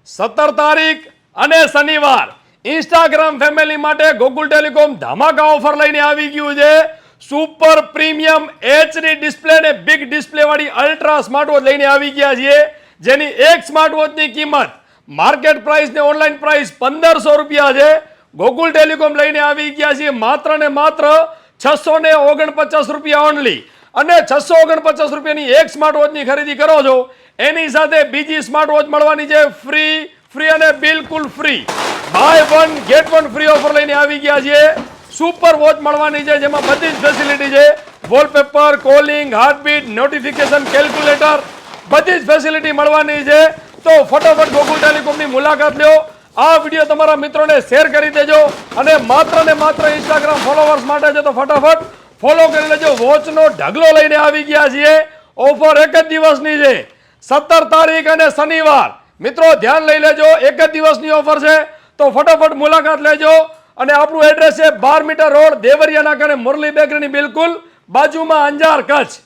17 તારીખ અને શનિવાર ઇન્સ્ટાગ્રામ ફેમિલી માટે ગોકુલ ટેલિકોમ ધમાકા ઓફર લઈને આવી ગયું છે. સુપર પ્રીમિયમ HD ડિસ્પ્લે ને બિગ ડિસ્પ્લે વાળી અલ્ટ્રા સ્માર્ટ વોચ લઈને આવી ગયા છીએ, જેની એક સ્માર્ટ વોચની કિંમત માર્કેટ પ્રાઇસ ને ઓનલાઈન પ્રાઇસ 1500 રૂપિયા છે. ગોકુલ ટેલિકોમ લઈને આવી ગયા છીએ માત્ર ને માત્ર 649 રૂપિયા ઓનલી. અને 649 રૂપિયાની એક સ્માર્ટ વોચની ખરીદી કરો છો એની સાથે બીજી સ્માર્ટ વોચ મળવાની છે ફ્રી અને બિલકુલ free. Buy one get one free offer લઈને આવી ગયા છીએ. સુપર વોચ મળવાની છે જેમાં બધી જ ફેસિલિટી છે. Wallpaper, calling, heartbeat, notification, calculator, બધી જ ફેસિલિટી મળવાની છે. તો ફટાફટ ગોકુલ ટેલિકોમની મુલાકાત લ્યો. આ વિડીયો તમારા મિત્રોને શેર કરી દેજો અને માત્ર ઇન્સ્ટાગ્રામ ફોલોવર્સ માટે છે તો ફટાફટ ફોલો કરી લેજો. વોચનો ઢગલો લઈને આવી ગયા છીએ. ઓફર એક જ દિવસની છે, 17 તારીખ અને શનિવાર. મિત્રો ધ્યાન લઈ લેજો, એક જ દિવસની ઓફર છે તો ફટાફટ મુલાકાત લેજો. અને આપણું એડ્રેસ છે 12 મીટર રોડ, દેવરિયા નાકા અને મુરલી બેકરીની બિલકુલ બાજુમાં, અંજાર, કચ્છ.